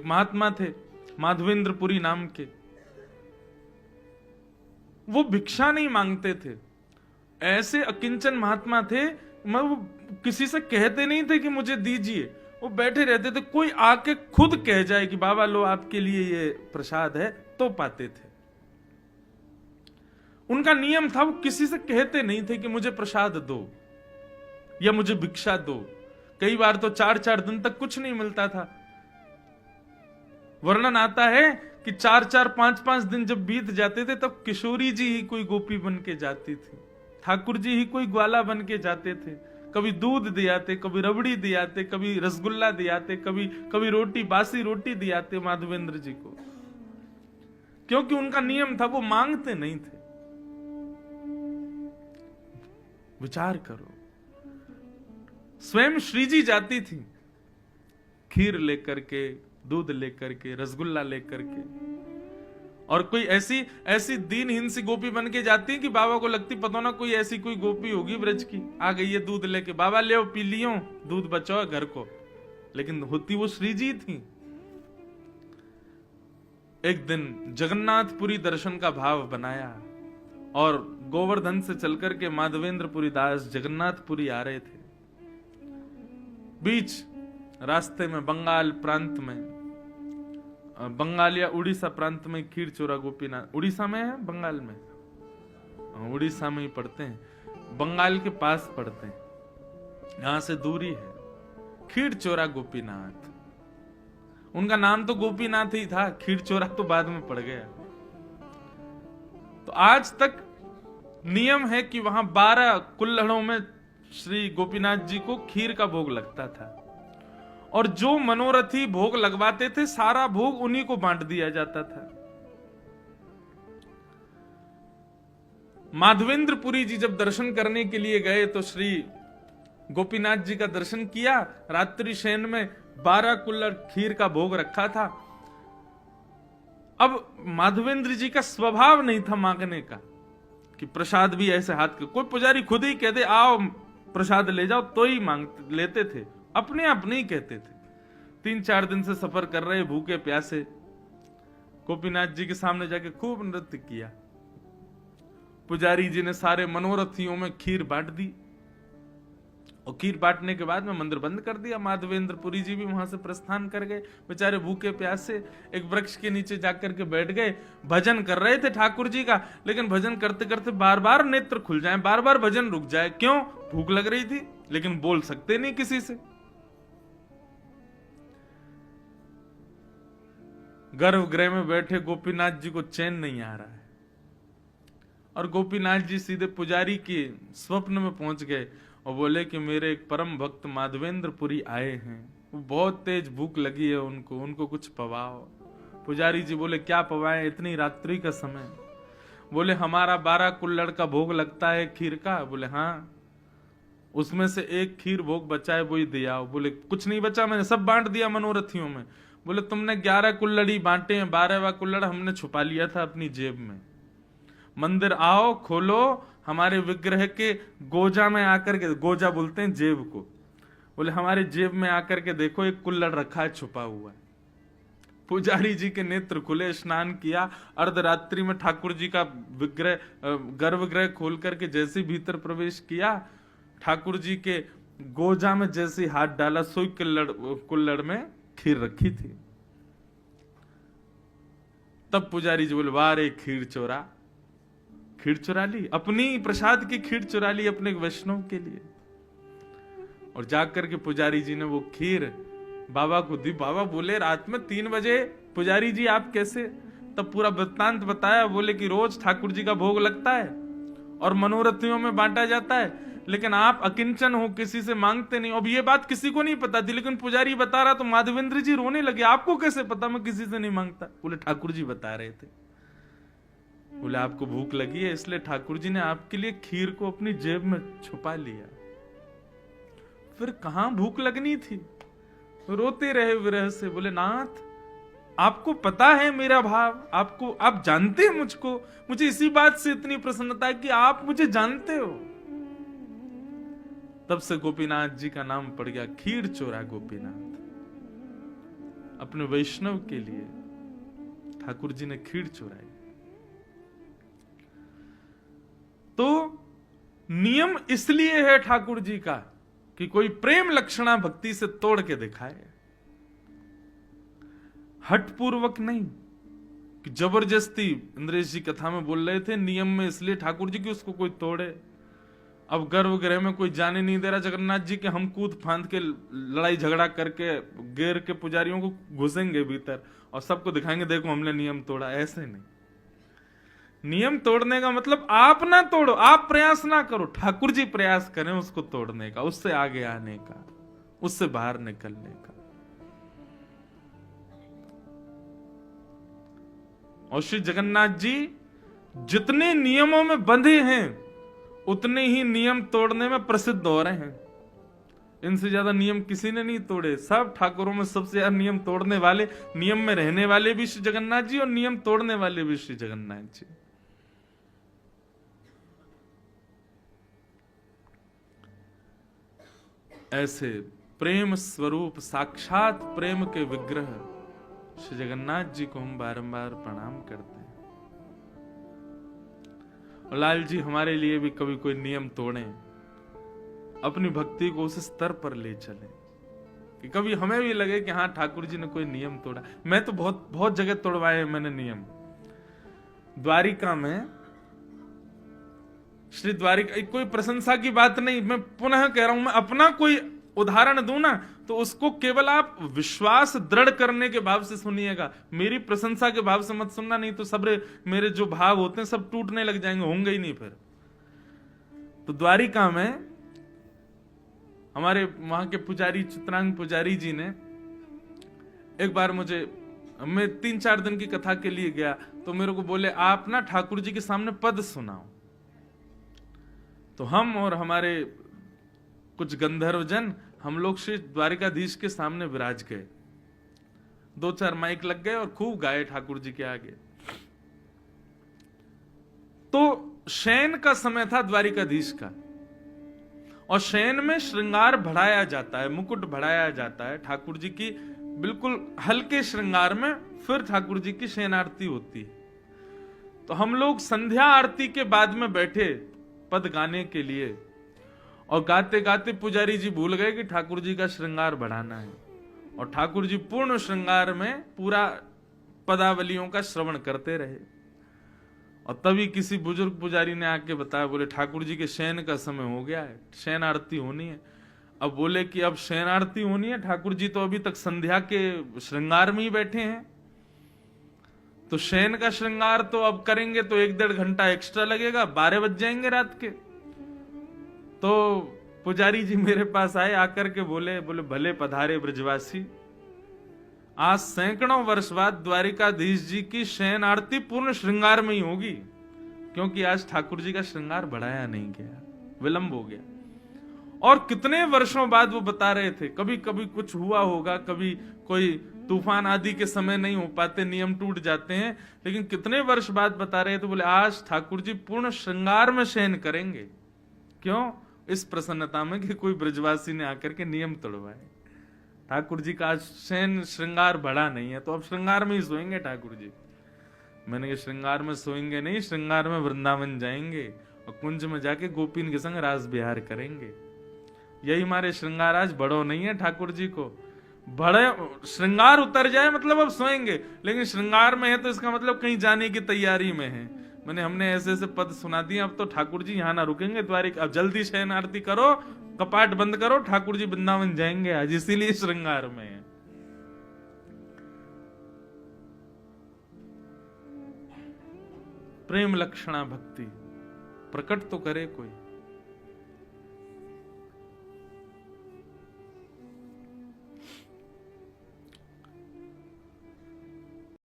एक महात्मा थे माधवेंद्रपुरी नाम के, वो भिक्षा नहीं मांगते थे, ऐसे अकिंचन महात्मा थे, वो किसी से कहते नहीं थे कि मुझे दीजिए, वो बैठे रहते थे, कोई आके खुद कह जाए कि बाबा लो आपके लिए ये प्रसाद है, तो पाते थे। उनका नियम था, वो किसी से कहते नहीं थे कि मुझे प्रसाद दो या मुझे भिक्षा दो। कई बार तो 4-4 दिन तक कुछ नहीं मिलता था। वर्णन आता है कि 4-4, 5-5 दिन जब बीत जाते थे तब किशोरी जी ही कोई गोपी बन के जाती थी, ठाकुर जी ही कोई ग्वाला बन के जाते थे। कभी दूध दियाते, कभी रबड़ी दियाते, कभी रसगुल्ला दियाते, कभी रोटी, बासी रोटी दियाते माधवेंद्र जी को, क्योंकि उनका नियम था, वो मांगते नहीं थे। विचार करो, स्वयं श्री जी जाती थी खीर लेकर के, दूध लेकर के, रसगुल्ला लेकर के, और कोई ऐसी दीनहीन सी गोपी बन के जाती है कि बाबा को लगती पता ना कोई ऐसी कोई गोपी होगी ब्रज की, आ गई है दूध लेके, बाबा ले पी लियो, दूध बचाओ घर को, लेकिन होती वो श्री जी थी। एक दिन जगन्नाथपुरी दर्शन का भाव बनाया और गोवर्धन से चलकर के माधवेंद्रपुरी दास जगन्नाथपुरी आ रहे थे। बीच रास्ते में बंगाल प्रांत में, बंगाल या उड़ीसा प्रांत में खीरचोरा गोपीनाथ, उड़ीसा में है बंगाल में, उड़ीसा में ही पड़ते हैं, बंगाल के पास पड़ते हैं, यहां से दूरी है। खीरचोरा गोपीनाथ, उनका नाम तो गोपीनाथ ही था, खीरचोरा तो बाद में पड़ गया। तो आज तक नियम है कि वहां 12 कुल्हड़ों में श्री गोपीनाथ जी को खीर का भोग लगता था, और जो मनोरथी भोग लगवाते थे सारा भोग उन्हीं को बांट दिया जाता था। माधवेंद्रपुरी जी जब दर्शन करने के लिए गए तो श्री गोपीनाथ जी का दर्शन किया, रात्रि शयन में 12 कुल्हड़ खीर का भोग रखा था। अब माधवेंद्र जी का स्वभाव नहीं था मांगने का कि प्रसाद भी ऐसे हाथ के, कोई पुजारी खुद ही कह दे आओ प्रसाद ले जाओ तो ही लेते थे, अपने आप नहीं कहते थे। 3-4 दिन से सफर कर रहे भूखे प्यासे, गोपीनाथ जी के सामने जाके खूब नृत्य किया। पुजारी जी ने सारे मनोरथियों में खीर बांट दी, और खीर बांटने के बाद में मंदिर बंद कर दिया। माधवेंद्रपुरी जी भी वहां से प्रस्थान कर गए, बेचारे भूखे प्यासे एक वृक्ष के नीचे जाकर के बैठ गए। भजन कर रहे थे ठाकुर जी का, लेकिन भजन करते करते बार बार नेत्र खुल जाए, बार बार भजन रुक जाए। क्यों? भूख लग रही थी, लेकिन बोल सकते नहीं किसी से। गर्भगृह में बैठे गोपीनाथ जी को चैन नहीं आ रहा है, और गोपीनाथ जी सीधे पुजारी के स्वप्न में पहुंच गए और बोले कि मेरे एक परम भक्त माधवेंद्रपुरी आए हैं, वो बहुत तेज भूख लगी है उनको कुछ पवाओ। पुजारी जी बोले क्या पवाएं इतनी रात्रि का समय? बोले हमारा 12 कुल्हड़ का भोग लगता है खीर का। बोले हाँ, उसमें से एक खीर भोग बचा है, वही दिया। बोले कुछ नहीं बचा, मैंने सब बांट दिया मनोरथियों में। बोले तुमने 11 कुल्हड़ ही बांटे हैं, 12वां कुल्हड़ हमने छुपा लिया था अपनी जेब में। मंदिर आओ, खोलो, हमारे विग्रह के गोजा में आकर के, गोजा बोलते हैं जेब को, बोले हमारे जेब में आकर के देखो एक कुल्हड़ रखा है छुपा हुआ है। पुजारी जी के नेत्र खुले, स्नान किया, अर्धरात्रि में ठाकुर जी का विग्रह गर्भगृह खोल करके जैसे भीतर प्रवेश किया, ठाकुर जी के गोजा में जैसे हाथ डाला, सोई कुल्हड़ में खीर रखी थी। तब पुजारी जी बोले वाह रे खीर चोरा, खीर चुरा ली, अपनी प्रसाद की खीर चुरा ली अपने वैष्णव के लिए। और जाकर के पुजारी जी ने वो खीर बाबा को दी। बाबा बोले रात में 3 बजे पुजारी जी आप कैसे? तब पूरा वृत्तांत बताया। बोले कि रोज ठाकुर जी का भोग लगता है और मनोरथियों में बांटा जाता है, लेकिन आप अकिंचन हो, किसी से मांगते नहीं। अब ये बात किसी को नहीं पता थी, लेकिन पुजारी बता रहा तो माधवेंद्र जी रोने लगे, आपको कैसे पता मैं किसी से नहीं मांगता? बोले ठाकुर जी बता रहे थे। बोले आपको भूख लगी है इसलिए ठाकुर जी ने आपके लिए खीर को अपनी जेब में छुपा लिया। फिर कहां भूख लगनी थी? रोते रहे विरह से। बोले नाथ आपको पता है मेरा भाव, आप जानते हैं मुझको, मुझे इसी बात से इतनी प्रसन्नता है कि आप मुझे जानते हो। तब से गोपीनाथ जी का नाम पड़ गया खीर चोरा गोपीनाथ। अपने वैष्णव के लिए ठाकुर जी ने खीर चुराई। तो नियम इसलिए है ठाकुर जी का कि कोई प्रेम लक्षणा भक्ति से तोड़ के दिखाए, हठपूर्वक नहीं कि जबरदस्ती। इंद्रेश जी कथा में बोल रहे थे नियम में इसलिए ठाकुर जी की उसको कोई तोड़े। अब गर्भगृह में कोई जाने नहीं दे रहा जगन्नाथ जी के, हम कूद फांद के लड़ाई झगड़ा करके गेर के पुजारियों को घुसेंगे भीतर और सबको दिखाएंगे देखो हमने नियम तोड़ा। ऐसे नहीं। नियम तोड़ने का मतलब आप ना तोड़ो, आप प्रयास ना करो, ठाकुर जी प्रयास करें उसको तोड़ने का, उससे आगे आने का, उससे बाहर निकलने का। और श्री जगन्नाथ जी जितने नियमों में बंधे हैं उतने ही नियम तोड़ने में प्रसिद्ध हो रहे हैं। इनसे ज्यादा नियम किसी ने नहीं तोड़े। सब ठाकुरों में सबसे ज्यादा नियम तोड़ने वाले, नियम में रहने वाले भी श्री जगन्नाथ जी और नियम तोड़ने वाले भी श्री जगन्नाथ जी। ऐसे प्रेम स्वरूप साक्षात प्रेम के विग्रह श्री जगन्नाथ जी को हम बारंबार प्रणाम करते हैं। और लाल जी हमारे लिए भी कभी कोई नियम तोड़े, अपनी भक्ति को उस स्तर पर ले चले कि कभी हमें भी लगे कि हाँ ठाकुर जी ने कोई नियम तोड़ा। मैं तो बहुत बहुत जगह तोड़वाए मैंने नियम। द्वारिका में श्री द्वारिका, कोई प्रशंसा की बात नहीं, मैं पुनः कह रहा हूं, मैं अपना कोई उदाहरण दूं ना तो उसको केवल आप विश्वास दृढ़ करने के भाव से सुनिएगा, मेरी प्रशंसा के भाव से मत सुनना, नहीं तो सब मेरे जो भाव होते हैं सब टूटने लग जाएंगे, होंगे ही नहीं फिर। तो द्वारिका में हमारे वहां के पुजारी चित्रांग पुजारी जी ने एक बार मुझे, मैं 3-4 दिन की कथा के लिए गया तो मेरे को बोले आप ना ठाकुर जी के सामने पद सुनाओ। तो हम और हमारे कुछ गंधर्वजन हम लोग श्री द्वारिकाधीश के सामने विराज गए। 2-4 माइक लग गए और खूब गाए ठाकुर जी के आगे। तो शयन का समय था द्वारिकाधीश का, और शयन में श्रृंगार बढ़ाया जाता है, मुकुट बढ़ाया जाता है ठाकुर जी की, बिल्कुल हल्के श्रृंगार में फिर ठाकुर जी की शयन आरती होती है। तो हम लोग संध्या आरती के बाद में बैठे पद गाने के लिए, और गाते गाते पुजारी जी भूल गए कि ठाकुर जी का श्रृंगार बढ़ाना है, और ठाकुर जी पूर्ण श्रृंगार में पूरा पदावलियों का श्रवण करते रहे। और तभी किसी बुजुर्ग पुजारी ने आके बताया, बोले ठाकुर जी के शयन का समय हो गया है, शयन आरती होनी है। अब बोले कि अब शयन आरती होनी है, ठाकुर जी तो अभी तक संध्या के श्रृंगार में ही बैठे हैं, तो शयन का श्रृंगार तो अब करेंगे तो 1-1.5 घंटा एक्स्ट्रा लगेगा, 12 बज जाएंगे रात के। तो पुजारी जी मेरे पास आए, आकर के बोले भले पधारे ब्रजवासी, आज सैकड़ों वर्ष बाद द्वारिकाधीश जी की शयन आरती पूर्ण श्रृंगार में ही होगी, क्योंकि आज ठाकुर जी का श्रृंगार बढ़ाया नहीं गया, विलंब हो गया। और कितने वर्षों बाद वो बता रहे थे, कभी कभी कुछ हुआ होगा, कभी कोई तूफान आदि के समय नहीं हो पाते, नियम टूट जाते हैं, लेकिन कितने वर्ष बाद बता रहे थे, बोले आज ठाकुर जी पूर्ण श्रृंगार में शयन करेंगे। क्यों? इस प्रसन्नता में कि कोई ब्रजवासी ने आकर के नियम तोड़वाए। ठाकुर जी का शयन श्रृंगार बढ़ा नहीं है, तो अब श्रृंगार में ही सोएंगे ठाकुर जी। मैंने कहा श्रृंगार में सोएंगे नहीं, श्रृंगार में वृंदावन जाएंगे और कुंज में जाके गोपीन के संग रास विहार करेंगे। यही हमारे श्रृंगार आज बड़ो नहीं है ठाकुर जी को। बड़े श्रृंगार उतर जाए मतलब अब सोएंगे, लेकिन श्रृंगार में है तो इसका मतलब कहीं जाने की तैयारी में है। मैंने हमने ऐसे ऐसे पद सुना दिए, अब तो ठाकुर जी यहाँ ना रुकेंगे द्वारिका, अब जल्दी शयन आरती करो, कपाट बंद करो, ठाकुर जी वृंदावन जाएंगे आज, इसीलिए श्रृंगार में है। प्रेम लक्षणा भक्ति प्रकट तो करे कोई।